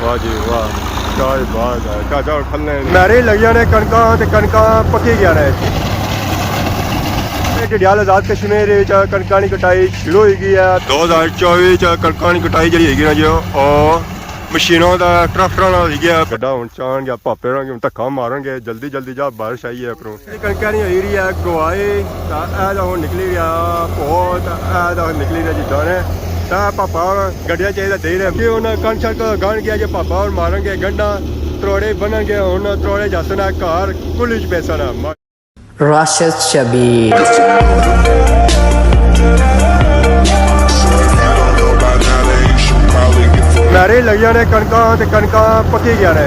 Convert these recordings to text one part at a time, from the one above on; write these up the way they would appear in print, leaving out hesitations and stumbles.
वाह जी वाह, क्या बात है। चाचा खलने मैरे लगिया ने कणकां ते कणकां पक्की गया ने ढडियाल आजाद कश्मीर कणकां दी कटाई शुरू हो गई है। 2024 च कणकां दी कटाई जिहड़ी हैगी ना जो और मशीनों का ट्रैक्टर नाल गया गड्ढा हुण चाण या भापे होणगे हुण धक्का मारनगे जल्दी जल्दी जा बारिश आई है उपरों कणकां नहीं होई रही है गवाए तां ऐ तां हुण निकली गया बहुत ऐ तां निकली गया जी दाने तां पापा गड्ढियां चाहिए दे रहे कि हुण कणक शणक गाण गया जे पापा हुण मारनगे गंढा त्रोड़े बनणगे हुण त्रोड़े जसन घर कुली च पैसा ना Rashid Shabir. मैरे लगिया ने कणकां ते कणकां पक्की गया ने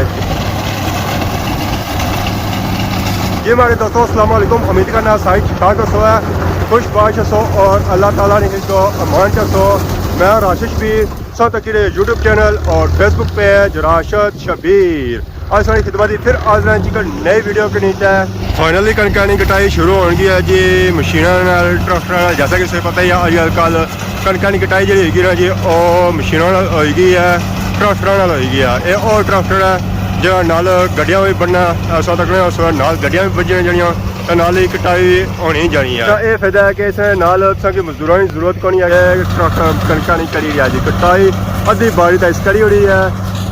जी हमारे दोस्तों अस्सलाम वालेकुम। उम्मीद करना साइड ठाक सो है खुश बाश सो और अल्लाह ताला ने इसको अमान सो। मैं राशिद शबीर साथ अकेले यूट्यूब चैनल और फेसबुक पेज राशिद शबीर आज सारी खिदमत फिर आज जी नई वीडियो के नीचे फाइनली कणकां दी कटाई शुरू होगी है जी मशीनों ट्रैक्टर जैसा कि तुझे पता ही है अजकल कणकां दी कटाई जी हैगी ना जी और मशीनों होगी है ट्रैक्टर होगी है ये और ट्रैक्टर है जो नाल गड्डियां भी बनना ऐसा तकने उस नाल गड्डियां भी बजने जानियां तो नाल ही कटाई होनी जानी है। ये फायदा है कि इस नाल कि मजदूरों की जरूरत को नहीं है ट्रैक्टर कणकां दी करी रहा जी कटाई अद्धी बारी तो इस करी हो रही है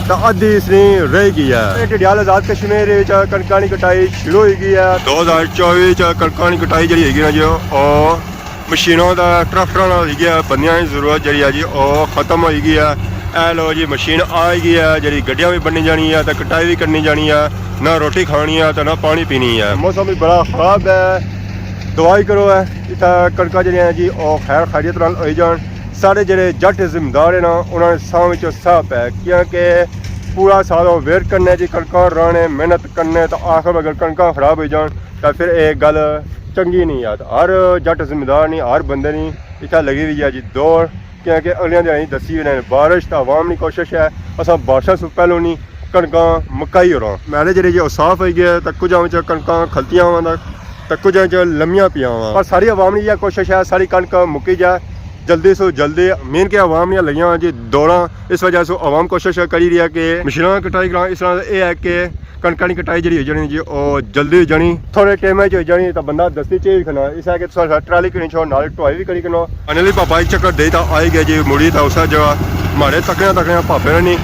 तो अद्धी इसने रह गई है। ढडियाल आजाद कश्मीर कणकां दी कटाई शुरू हो गई है। 2024 कणकां दी कटाई जी हैगी ना जी और मशीनों का ट्रैक्टर नाल हैगी बंदियां की जरूरत जी है जी और खत्म हो गई है। ए लो जी मशीन आ गई है जी गड्डियां भी बननी जानी है तो कटाई भी करनी जानी है ना रोटी खानी है तो ना पानी पीनी है। मौसम भी बड़ा खराब है दुआई करो है इतना कणकां जी जी और खैर खैरियत नाल होई जान सारे ਜਿਹੜੇ जट जिम्मेदार है ना उन्होंने साह विचों साह पै क्योंकि पूरा साल वेट करने जी कणकां राने मेहनत करने तो आखिर अगर कणकां खराब हो जान तो फिर एक गल चंगी नहीं है। हर जट जिम्मेदार नहीं हर बंदे नहीं इतना लगी हुई है जी दौड़ क्योंकि अगलियां दिहाड़ी दसी उन्हें बारिश तो आवाम की कोशिश है असा बारिशा से पहलों नहीं कणकां मकाई हो रहा मैंने जी जो साफ हो गया तो कुछ कणकां खलतियां वा तो कुछ लम्मियां पियां वा पर सारी आवाम की कोशिश है सारी कणक मुक्की जाए जल्दी से जल्दी मेन के आवाम ने लगियां जी दौड़ा इस वजह से आवाम कोशिश करी रही है कि मशीनों की कटाई करा इस तरह यह है कि कणकां दी कटाई जी हो जानी जी और जल्दी हो जानी थोड़े टाइम हो जानी तो बंदा दस्ती चेज खना इस है कि ट्राली करी छो नाल ढुआई भी करी कनो अनिल पापा एक चक्कर दे तो आई गए जी मुड़ी तो उस जगह हमारे तकने पापे ने नहीं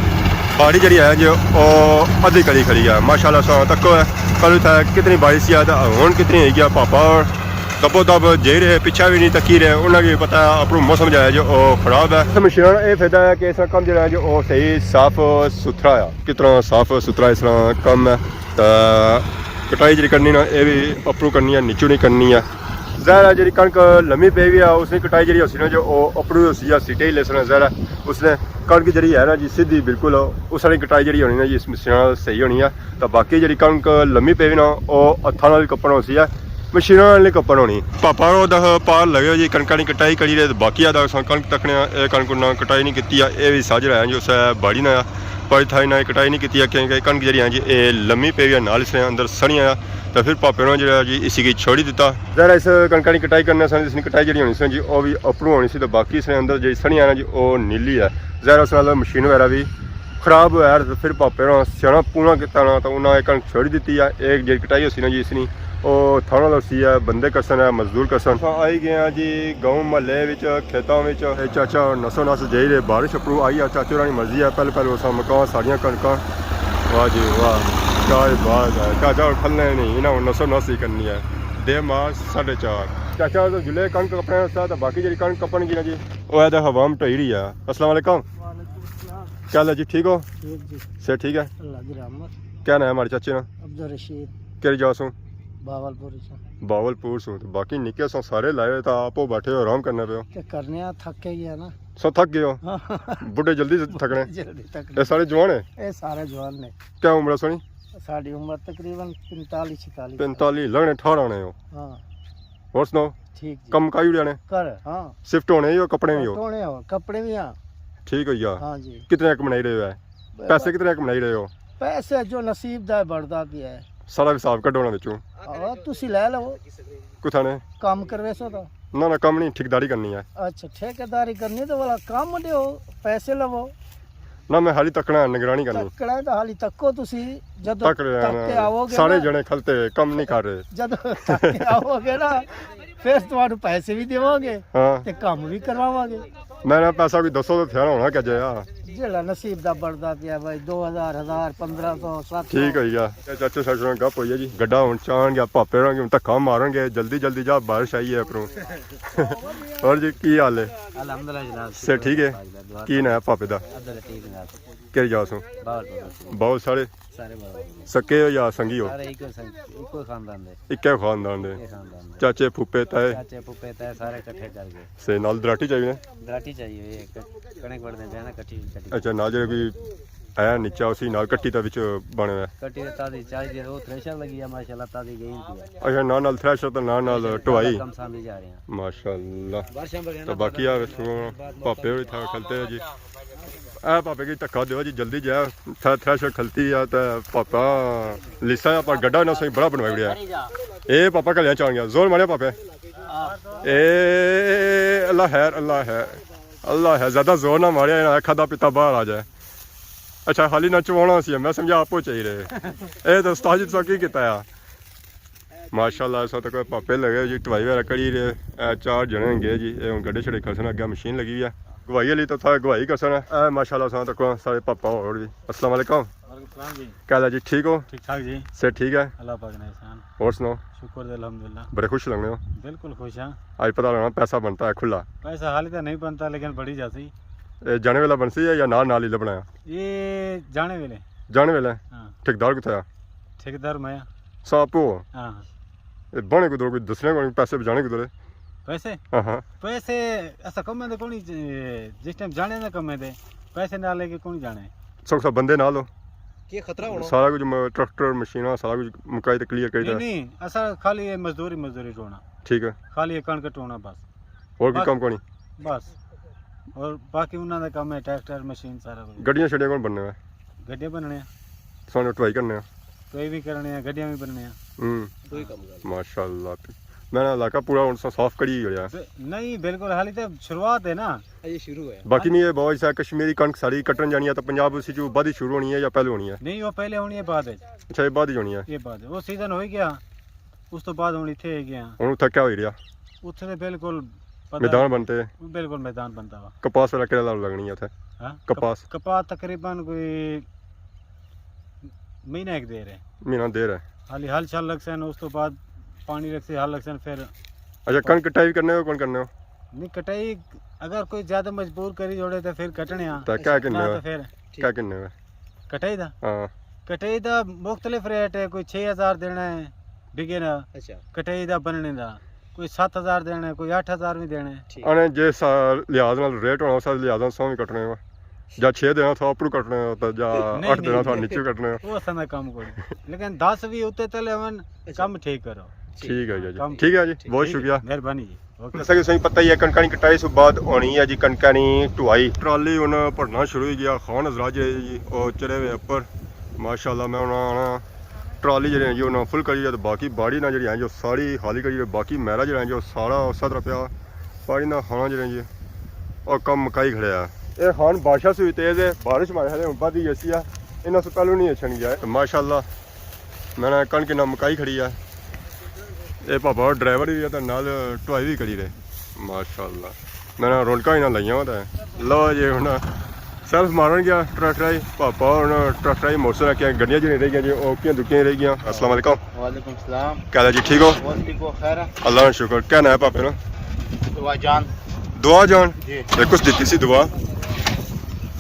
बाड़ी जी है जी और अद्धी करी खड़ी है माशाल्लाह सो तको है कल कितनी बारिश है तो हूँ कितनी है पापा और दबो दब जे रहे पिछा भी नहीं तकी रहे उन्हें भी पता अपना मौसम जो है जो खराब है। मशीनों ये फायदा है कि इसका कम जो है जो सही साफ सुथरा है कितना साफ सुथरा इस तरह कम है तो कटाई जी करनी ना ये भी अपरू करनी है नीचू नहीं करनी है ज़ाहिर है जी कणक लम्मी पे भी है उसने कटाई जी होसी ना जो अपरू होसी है सीटे ही लेसना ज़ाहिर है उसने कणक जी है ना जी सीधी बिल्कुल उस वाली कटाई जी होनी ना जी इस मशीन सही होनी है तो बाकी जी कणक लम्मी पे भी ना वो हथा नाल कपन होसी है मशीनों वाले कपन होनी पापा पार लगे जी कणकां दी कटाई करी रहे बाकी कणक तकने कणक ना कटाई नहीं की ये भी साझ रहा है जी उस बाड़ी ना बाड़ी थाई ना कटाई नहीं की क्योंकि कणक जी जी ये लम्मी पे भी नाल इसने अंदर सनी आया तो फिर पापे ने जो जी इसी की छोड़ी दिता जरा इस कणकां दी कटाई करने सन इसकी कटाई जी होनी सी जी वो भी अपरू होनी सी तो बाकी इसने अंदर जी सनी आना जी वो नीली है जरा उस नाल मशीन वगैरह भी खराब होया तो फिर पापे ने स्याणा पूरा किया ना तो उन्हें कणक छोड़ी दी है एक जी कटाई होसी ना जी इसनी और थाना दसी है बंदे करसन है मजदूर करसन आई गए जी गाँव महल्ले खेतों में चाचा नसो नस जाई रहे बारिश अपरू आई है चाचे होरां दी मर्जी है पहले पहले उस मकान सारियां कणकां वाह जी वाह क्या बात है चाचा खलने नहीं इन्हें नसो नस ही करनी है दे मार 4:30 चाचा तो जुले कणक कपने तो बाकी जी कणक कपन की ना जी वो है हवाम ढोई रही है। अस्सलाम वालेकुम क्या हाल है जी ठीक हो से ठीक है क्या नाम है हमारे चाचे ना अब्दुल रशीद केरी जाओ सो बावलपुर सो तो बाकी निके सो सारे लाए तो आप बैठे हो आराम करने पे हो करने थक ही है ना सो थक गए हो बुढ़े जल्दी से थकने जल्दी तक ये सारे जवान है ये सारे जवान ने क्या उम्र सोनी साड़ी उम्र तकरीबन 45-46 45 लगने 18 आने हो हाँ और सुनाओ ठीक कम का ही जाने कर हाँ शिफ्ट होने हो कपड़े भी हो होने हो कपड़े भी हाँ ठीक हो गया हाँ जी कितने कमाई रहे हो है पैसे कितने कमाई रहे हो पैसे जो नसीब दा बढ़दा भी है सारा हिसाब कढोना विचों और तुसी ले लो कुछ ने काम करवे सो तो ना कम नहीं ठेकेदारी करनी है अच्छा ठेकेदारी करनी तो वाला काम दो पैसे लवो ਨਾ ਮੈਂ ਹਾਲੀ ਤੱਕਣਾ ਨਿਗਰਾਨੀ ਕਰਨੀ ਤੱਕਣਾ ਤਾਂ ਹਾਲੀ ਤੱਕੋ ਤੁਸੀਂ ਜਦੋਂ ਤੱਕ ਰਿਹਾ ਤੱਕ ਕੇ ਆਵੋਗੇ ਸਾਰੇ ਨਾ, ਜਣੇ ਖਲਤੇ ਕੰਮ ਨਹੀਂ ਕਰ ਰਹੇ ਜਦੋਂ ਤੱਕ ਕੇ ਆਵੋਗੇ ਨਾ ਫਿਰ ਤੁਹਾਨੂੰ ਪੈਸੇ ਵੀ ਦੇਵਾਂਗੇ ਹਾਂ ਤੇ ਕੰਮ ਵੀ ਕਰਵਾਵਾਂਗੇ। ਮੈਂ ਨਾ ਪੈਸਾ ਵੀ ਦੱਸੋ ਤਾਂ ਥਿਆਣਾ ਹੋਣਾ ਕਿ ਜਿਆ ਜਿਹੜਾ ਨਸੀਬ ਦਾ ਬਣਦਾ ਪਿਆ ਬਾਈ 2000 1500 700 ਠੀਕ ਹੋਈ ਆ ਇਹ ਚਾਚੇ ਸਾਡੇ ਨਾਲ ਗੱਪ ਹੋਈ ਆ ਜੀ ਗੱਡਾ ਹੁਣ ਚਾਹਣਗੇ ਭਾਪੇ ਰਾਂਗੇ ਹੁਣ ਧੱਕਾ ਮਾਰਾਂਗੇ ਜਲਦੀ ਜਲਦੀ ਜਾ ਬਾਰਿਸ਼ ਆਈ ਹੈ ਆਪਰੋਂ ਹੋਰ ਜੀ ਕੀ ਹਾਲ ਹੈ ਅਲਹਮਦੁਲਿਲਾ ਜਨਾਬ ਸੇ ਠੀਕ ਹੈ ਕੀ ਨਾ ਭਾਪੇ ਦਾ ਅਦਰ ਠੀਕ ਜਨਾਬ ਕਿਹੜੀ ਜਾਸੋਂ ਬਹੁਤ ਬਹੁਤ ਸਾਰੇ ਸਾਰੇ ਬਹੁਤ ਸਕੇ ਹੋ ਜਾਂ ਸੰਗੀ ਹੋ ਸਾਰੇ ਇੱਕੋ ਖਾਨਦਾਨ ਦੇ ਇੱਕੇ ਖਾਨਦਾਨ ਦੇ ਖਾਨਦਾਨ ਦੇ ਚਾਚੇ ਫੁੱਪੇ ਤਾਏ ਚਾਚੇ ਪੁੱਪੇ ਤਾਂ ਸਾਰੇ ਇਕੱਠੇ ਕਰ ਗਏ ਸੇ ਨਾਲ ਦਰਾਟੀ ਚਾਹੀਏ ਦਰਾਟੀ ਚਾਹੀਏ ਇੱਕ ਕਣਕ ਵੜਦੇ ਜਾਣਾ ਇਕੱਠੀ ਅੱਛਾ ਨਾਲ ਜਿਹੜੇ ਕੋਈ ਆਇਆ ਨੀਚਾ ਉਸੀ ਨਾਲ ਕੱਟੀ ਦਾ ਵਿੱਚ ਬਣਿਆ ਹੋਇਆ ਕੱਟੀ ਤਾਦੀ ਚਾਹੀਦੀ ਉਹ ਥ੍ਰੈਸ਼ਰ ਲੱਗੀ ਆ ਮਾਸ਼ਾਅੱਲਾ ਤਾਦੀ ਗਈ ਹੁੰਦੀ ਹੈ ਅੱਛਾ ਨਾਲ ਥ੍ਰੈਸ਼ਰ ਤੇ ਨਾਲ ਢਵਾਈ ਕੰਮ ਸਾਂਭੀ ਜਾ ਰਹੇ ਹਾਂ ਮਾਸ਼ਾਅੱਲਾ ਬਾਰਿਸ਼ਾਂ ਬੜੀਆਂ ਤਾਂ ਬਾਕੀ ਆ ਭਾਪੇ ਹੋਈ ਥਾ ਖਲਤੇ ਆ ਜੀ ਆ ਭਾਪੇ ਕੀ ਧੱਕਾ ਦਿਓ ਜੀ ਜਲਦੀ ਜਾ ਥ੍ਰੈਸ਼ਰ ਖਲਤੀ ਆ ਤਾਂ ਪਾਪਾ ਲਿਸਾ ਆਪਾਂ ਗੱਡਾ ਨਾ ਸਹੀ ਬੜਾ ਬਣਵਾਈ ਗਿਆ ਇਹ ਪਾਪਾ ਕਲਿਆਂ ਚਾਣ ਗਿਆ ਜ਼ੋਰ ਮਾਰਿਆ ਪਾਪੇ ਇਹ ਅੱਲਾ ਹੈ ਅੱਲਾ ਹੈ ਅੱਲਾ ਹੈ ਜ਼ਿਆਦਾ ਜ਼ੋਰ ਨਾ ਮਾਰਿਆ ਇਹਨਾਂ ਖਾਦਾ ਪਿੱਤਾ ਬਾਹਰ ਆ ਜਾਏ ਅੱਛਾ ਹਾਲੀ ਨਾ ਚਵਾਉਣਾ ਸੀ ਮੈਂ ਸਮਝਿਆ ਆਪੋ ਚਾਹੀਏ ਇਹ ਤਾਂ ਉਸਤਾਦ ਜੀ ਤੁਸੀਂ ਕੀ ਕੀਤਾ ਆ ਮਾਸ਼ਾਅੱਲਾ ਸੋ ਤੱਕ ਪਾਪੇ ਲਗੇ ਜੀ ਢਵਾਈ ਵਾਲਾ ਕੜੀ ਰੇ ਚਾਰ ਜਣੇ ਗਏ ਜੀ ਇਹ ਹੁਣ ਗੱਡੇ ਛੜੇ ਖਸਣ ਅੱਗੇ ਮਸ਼ੀਨ ਲੱਗੀ ਹੋਈ ਆ ਗਵਾਈ ਵਾਲੀ ਤਾਂ ਥਾ ਗਵਾਈ ਕਸਣ ਹੈ ਮਾਸ਼ਾਅੱਲਾ ਸੋ ਤੱਕ ਸਾਰੇ ਪਾਪਾ ਹੋਰ ਵੀ अस्सलाम वालेकुम जी कहला जी ठीक हो ठीक ठाक जी से ठीक है अल्लाह पाक ने एहसान और सुनाओ शुक्र है अल्हम्दुलिल्लाह बड़े खुश लग रहे हो बिल्कुल खुश हां आज पता लगा पैसा बनता है खुला पैसा हाल तो नहीं बनता लेकिन बड़ी जाती जाने वाला बनसी है या नाल ही बनाया ये जाने वाले जाने वाला हां ठेकेदार कितना ठेकेदार मैं सापो हां बने को कोई दसने को पैसे बचाने को पैसे हाँ हाँ पैसे ऐसा कम में कोनी जिस टाइम जाने ना कम में पैसे ना लेके कौन जाने सब सब बंदे ना लो ये खतरा होना सारा कुछ ट्रैक्टर मशीन सारा कुछ मुकाई तो क्लियर कर नहीं ऐसा खाली ये मजदूरी ढोना ठीक है खाली ये कणक ढोना बस और भी काम कोनी बस और बाकी उन्होंने काम है ट्रैक्टर मशीन सारा कुछ गड्डियां छड़ियां कौन बनने हैं गड्ढे बनने हैं सोने टवाई करने हैं कोई भी करने हैं गड्डियां भी बनने हैं कोई काम माशाल्लाह मैंने इलाका पूरा उनसे साफ करी हो गया नहीं बिल्कुल हाली तो शुरुआत है ना ये शुरू है बाकी नहीं है बहुत सा कश्मीरी कणक सारी कटन जानी है तो पंजाब उसी जो बाद ही शुरू होनी है या पहले होनी है नहीं वो पहले होनी है बाद है अच्छा ये बाद ही होनी है ये बाद है वो सीजन हो गया उस तो बाद होनी थे गया ਹੁਣ ਉੱਥੇ ਕਿਆ ਹੋ ਰਿਹਾ ਉੱਥੇ ਤੇ ਬਿਲਕੁਲ मैदान बनते बिल्कुल मैदान बनता हुआ कपास वाला केड़ा लगनी है ਉੱਥੇ हाँ कपास कपास तकरीबन कोई महीना एक देर है महीना देर है हाली हल छल लग सन उस तो बाद पानी रख से हल लग सन फिर अच्छा कणक कटाई करने हो कौन करने हो नहीं कटाई अगर कोई ज्यादा मजबूर करी जोड़े तो फिर कटने आ तो क्या करने ना हो तो फिर क्या करने हो कटाई दा हाँ कटाई दा मुख्तलिफ रेट है कोई 6000 देना है बिगे ना अच्छा कटाई दा बनने दा कोई 7000 देना है कोई 8000 भी देना है अने जे लिहाज नाल रेट होना उस लिहाज नाल 100 भी कटने हो ਜਾਂ 6 ਦੇਣਾ ਥਾ ਉੱਪਰ ਕੱਟਣੇ ਹੋ ਤਾਂ ਜਾਂ 8 ਦੇਣਾ ਥਾ ਨੀਚੇ ਕੱਟਣੇ ਹੋ ਉਹ ਸਮੇਂ ਕੰਮ ਕੋਈ ਲੇਕਿਨ 10 ਵੀ ਉੱਤੇ ਤਲੇ ਹਵਨ ਕੰਮ ਠੀਕ करो ठीक है जी ठीक है जी बहुत शुक्रिया मेहरबानी जी जैसा कि सही पता ही है कणकां की कटाई से बाद होनी है जी कणकां की ढुआई ट्राली हुन भरना शुरू हो गया खान हजरात जी और चढ़े हुए ऊपर माशाल्लाह मैं हुन आना ट्राली जी जी उन्हें फुल करी तो बाकी बाड़ी ना जी जो सारी खाली करी बाकी मैरा जो जो सारा उस तरह पिया पानी ना खाना जो जी और कम मकाई खड़े ये खान बादशाह से भी तेज है बारिश मारे हले बाद ही ऐसी है इन्हों से पहलू नहीं छन गया है माशाल्लाह मैंने कणक ना मकाई खड़ी है ये पापा ड्राइवर भी है तो नाल ढुआई भी करी रहे माशाल्लाह मैंने रौनक ही ना लाइया होता है लो जी हूँ सेल्फ मारन गया ट्रैक्टर पापा हूँ ट्रैक्टर मोटरसाइकिल क्या गड्डियां जी नहीं रही गई जी ओकियां दुकियां रह गई। अस्सलाम वालेकुम। वालेकुम सलाम। क्या जी ठीक हो? ठीक हो खैर अल्लाह का शुक्र। क्या नाम है पापे ना? दुआ जान। दुआ जान जी कुछ दी सी दुआ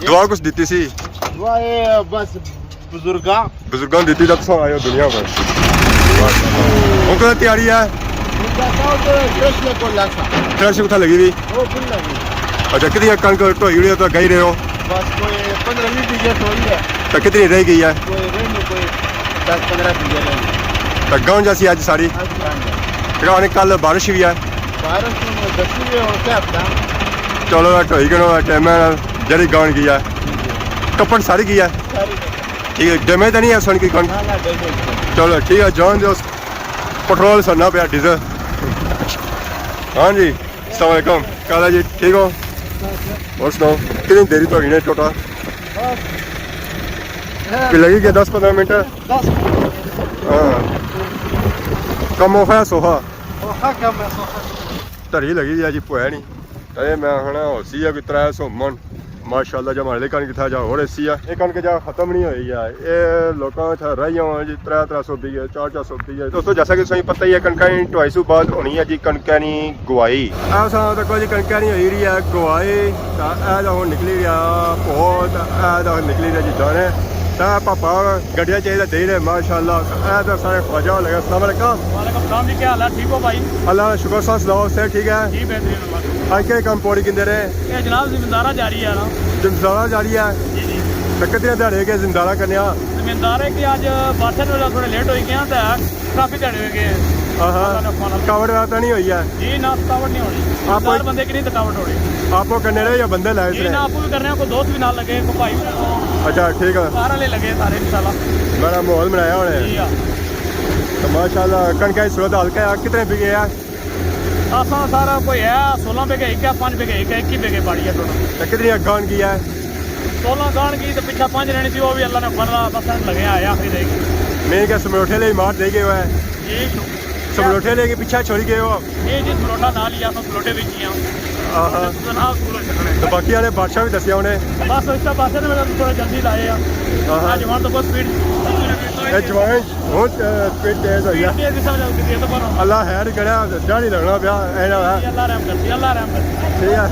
दुआ कुछ दी सी दुआ ये बस बुजुर्गां दी जब तुम आए हो दुनिया पर वो कद तैयारी है फ्रेश उठा लगी हुई अच्छा कितनी कणक ढोई हुई तो गई रहे हो बस कोई 15-20 बीघे थोड़ी है तो कितनी रह गई है कोई रहने कोई 10-15 बीघे रहेंगे तो गाँव जैसी आज सारी फिर कल बारिश भी है बारिश में दसी हुए और क्या था चलो ढोई करो टाइम जरी गाँव की है कपड़ सारी की है ठीक है डैमेज तो नहीं है सुन की कणक चलो ठीक है जान दो पेट्रोल सरना पे डीजल हाँ जी अस्सलाम वालेकुम क्या जी ठीक हो और सुनाओ कितनी देरी तो ने टोटा कि लगी गया 10-15 मिनट 10 हाँ कम हो है सोहा क्या मैं धरी लगी दी जी पोया नहीं अरे मैं हना होसी है कोई 300 मन माशाल्लाह जब हमारे कणक था जा हो रही है ये कणक जा खत्म नहीं हुई है ये लोगों रही हो जी 300 बीघे 400 बीघे दोस्तों जैसा कि तुम्हें पता ही है कणक ढवाई सौ बाद होनी है जी कणक गुआई ऐसा तक जी कणक नहीं हुई रही है गुआई तो निकली रहा बहुत निकली रहा जी दाने पापा गड्डिया चाहिए दे रहे माशाल्लाह तो सारे ख्वाजा लगा अस्सलाम वालेकुम वालेकुम सलाम जी, क्या हाल है? ठीक हो भाई? अल्लाह शुक्र साहब सुनाओ से ठीक है जी बेहतरीन। आज के काम पौड़ी किंदे रहे ये जनाब जिम्मेदारा जारी है ना? जिम्मेदारा जा रही है जी जी कितने दिहाड़े के जिम्मेदारा करने जिम्मेदार है कि आज बादशाह ने थोड़े लेट हो गए तो काफी दिहाड़े हो गए थकावट वगैरह नहीं हुई है जी ना, थकावट नहीं होनी। आप चार बंदे की नहीं थकावट हो रही आपको करने रहे या बंदे लाए जी ना, आपको भी करने हैं, कोई दोस्त भी ना लगे, कोई भाई भी ना, अच्छा ठीक है सारे ले लगे सारे इंशाल्लाह। बड़ा माहौल बनाया जी उन्हें हाँ, तो माशाल्लाह कणक की सूरत हल्का है कितने बीघे है आसान सारा कोई है 16 बीघे एक है 5 बीघे एक है 21 बीघे बाड़ी है टोटल। तो कितनी गान की है 16 गान की तो पीछा 5 रहनी थी, वो भी अल्लाह ने बनला बस लगे आया आखिरी रहेगी मैं क्या समरोठे ले मार दे गए हुआ है जी। समरोठे लेके पीछे छोड़ गए हो ये जी परोठा ना लिया तो परोठे बेची जनाब तो बाकी वाले बादशाह भी दसिया उन्हें बस इसका पास ने मेरा थोड़ा जल्दी लाए हाँ जवान तो बहुत स्पीड जवान बहुत स्पीड तेज हो गया अल्लाह खैर करा दाढ़ी लगना पिया ऐना है अल्लाह रहम करती अल्लाह रहम करती। ठीक है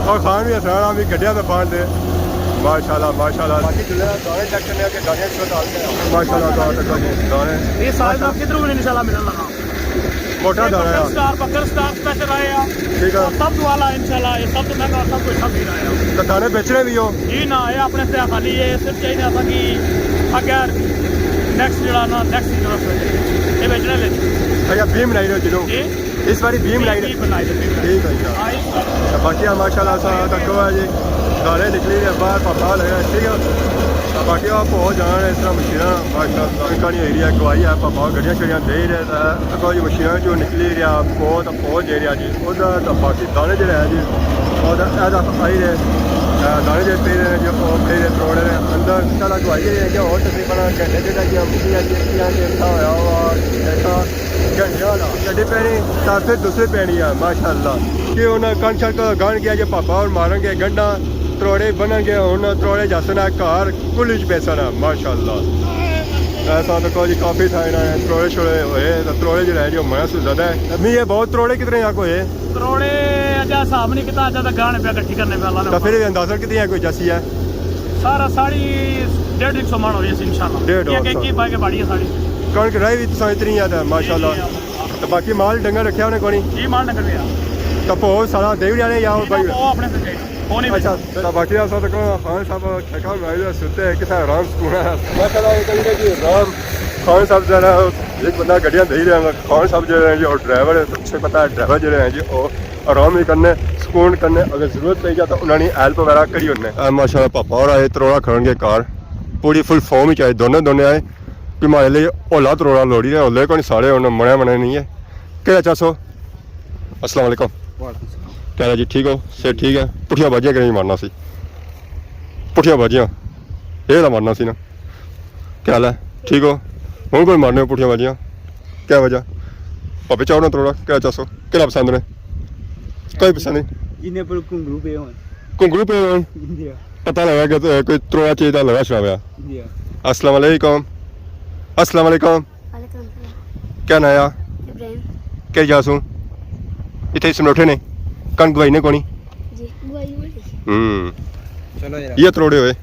और खान भी हसना भी गड्डिया तो पान दे माशाल्लाह माशाल्लाह बाकी दाने चेक करने के दाने माशाल्लाह दाने ये साल में किधरों भी इंशाल्लाह मिलने लगा मोटा दाना है स्टार बकर स्टार स्पेशल आए हैं ठीक है सब वाला इंशाल्लाह ये सब तो महंगा सब कुछ सब मिल रहा है तो दाने बेचने भी हो जी ना ये अपने से खाली ये सिर्फ चाहिए था कि अगर नेक्स्ट जड़ा ना नेक्स्ट सीजन ये बेचने ले अच्छा बीम लाई रहे हो जी इस बारी बीम लाई रहे बनाई ठीक है तो बाकी माशाल्लाह सा तक है जी दाने निकली रहे बाहर पता लगा ठीक है तो बाकी आप हो जाना इस तरह मशीना माशाल्लाह एरिया गवाही है पापा गड्डियां शड़ियां दे रहे अगो जी मशीना जो निकली रहा बहुत पहुँच दे रहा जी उधर तो बाकी दाने जो है जी और आई रहे दाने जो पे रहे जो पे रहे तोड़े रहे अंदर चला गवाही है कि और तकरीबन घंटे जो मशीनियाँ देखा हुआ और ऐसा घंटे वाला गड्डी पैनी तो फिर दूसरी पैनी है माशाल्लाह कि उन्हें कण छक गन गया जो पापा और मारेंगे गंढा त्रोड़े बनगे हूँ त्रोड़े जसना घर कुल बेचना माशाल्लाह ऐसा तो जी काफ़ी था इन्हें त्रोड़े छोड़े हुए तो त्रोड़े जो है जो मैं ज्यादा है मी ये बहुत त्रोड़े कितने यहाँ को है त्रोड़े अच्छा हिसाब नहीं कितना अच्छा गाने पे इकट्ठी करने पे तो फिर अंदाजा कितनी है कोई जैसी है सारा साड़ी 150 मन हो रही है इंशाल्लाह 150 बाकी बाड़ी है साड़ी कणक रही भी तो इतनी है माशाल्लाह तो बाकी माल डंगर रखा उन्हें कोनी जी माल डंगर भी तो भो सारा दे भी जाने या भाई अपने से वो नहीं अच्छा तो बाकी ऐसा तो खान साहब ठेका बनाई सुनते हैं कितना आराम सुकून है माशाल्लाह कहीं कि राम खान साहब जो है एक बंदा गड्डियाँ दे रहे हैं खान साहब जो है जी और ड्राइवर है सबसे पता है ड्राइवर जो है जी और आराम ही करने सुकून करने अगर जरूरत पई जाए तो उन्होंने हेल्प वगैरह करी उन्हें माशाल्लाह पापा और आए त्रोड़ा खड़न के कार पूरी फुल फॉर्म ही चाहिए दोनों आए कि हमारे लिए ओला त्रोड़ा लोड़ी रहे ओले को नहीं सारे उन्हें मने नहीं है क्या 400 अस्सलाम वालेकुम क्या जी ठीक हो से ठीक है पुठिया बाजियां कहीं मारना सी पुठिया बाजियां ये तो मारना सी ना क्या हाल है ठीक हो हूँ कोई मारने हो पुठिया बाजियां क्या वजह भापे चाहो ना त्रोड़ा क्या 400 क्या पसंद ने कोई पसंद नहीं घुंगरू पे पता लगा कि कोई त्रोड़ा चाहिए लगा शराबया अस्सलाम वालेकुम अस्सलाम वालेकुम क्या नाया क्या जासू इतने समरोठे ने कणक गवाई ने कोनी चलो ये त्रोड़े हुए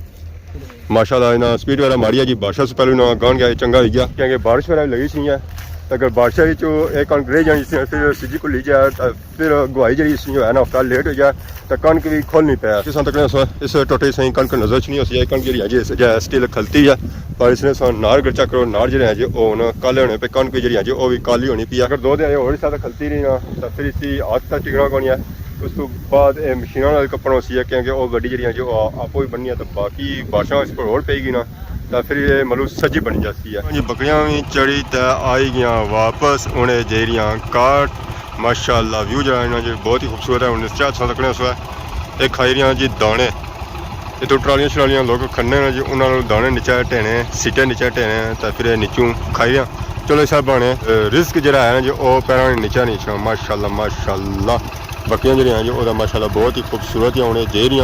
माशाल्लाह इन्हें स्पीड वाला मारी है जी बारिश से पहले इन्हें गान गया चंगा हो गया क्योंकि बारिश वगैरह लगी सी है तो अगर बारिश एक कणक रह जानी फिर सीजी को ली जाए तो फिर गवाई जी है ना हफ्ता लेट हो जाए तो कणक भी खोल नहीं पाया किसान तक इस टोटे सही कणक नजर च नहीं हो सी कणक जी है स्टिल खलती है पर इसने नार गरचा करो नार जो है जी वो काले होने पे कणक जी है वो भी काली होनी पी अगर 2 दिन और ज्यादा खलती रही ना तो फिर इसकी आदत टिकना कौन है उस तो बाद मशीनों नाल कपड़ा सी है क्योंकि वो गड्डी जी जो आपो ही बननी है तो बाकी बारिशा इस पर होड़ पेगी ना तो फिर ये मतलब सज्जी बन जाती है जी बकरियां भी चढ़ी तो आई गई वापस उन्हें दे रही काट माशाल्लाह व्यू जो है बहुत ही खूबसूरत है उन्हें चाह अच्छा लगने उस ये खाई रही जी दाने इतों ट्रालियां शरालियां लोग खन्ने ने जी उन्होंने दाने नीचे ढेने सीटे नीचे ढेने तो फिर नीचों खाई रहा चलो इस बने रिस्क जरा है ना जी वो पैरों नीचा नीचा माशाल्लाह बकरियां जी हैं जी वो माशाल्लाह बहुत ही खूबसूरत होने दे रही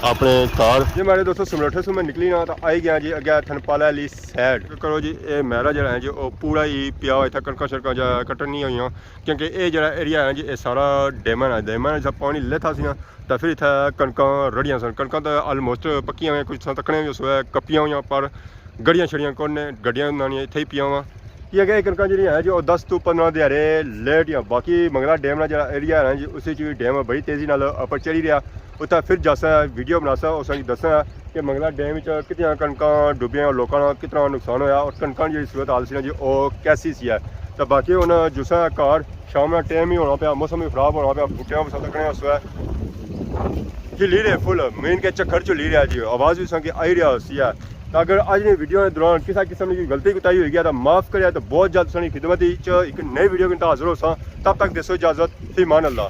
अपने कार जी मेरे दोस्तों समलोठे से मैं निकली ना तो आई गया जी अगे थनपाला वाली साइड करो जी ये मैरा जरा है जी वो पूरा ही पिया हुआ इतना कणक शड़क कट्टन नहीं हुई क्योंकि ये जरा एरिया है जी ये सारा डेमन है डेमन जब पानी लेता सी ना तो फिर इतना कणक रड़ियां सन कणक तो आलमोस्ट पक्कियां हुई कुछ तकने भी उसमें कप्पियां हुई पर गड़ियां छड़ियां कौन ने गड्डियां बनानियां इतने ही पिया हुआ कि अगर कणक जी है जो 10 तो 15 दिहाड़े लेट या बाकी मंगला डैम का जो एरिया है जी उस डैम बड़ी तेज़ी नाल अपर चढ़ी रहा उत्थे फिर जैसा वीडियो बनासा उस दसा कि मंगला डैम कितनी कणक डुबियां और लोगों का कितना नुकसान होया और कणक की सूरत हाल सी जी वो कैसी सी है तो बाकी हूँ जुसा कार शाम का टाइम ही होना पाया मौसम भी खराब होना पाया बूटियां भी सकने उस जी ली रहे फुल मेन के चक्कर चो ली रहा जी आवाज़ भी संग आई रहा उसी है तो अगर अज की वीडियो के दौरान किसी किस्म की गलती कुताही हुई गया तो माफ़ करें तो बहुत जल्द साड़ी खिदमत एक नई वीडियो के हाजिर हो तब तक दसो इजाज़त फी मान अल्लाह।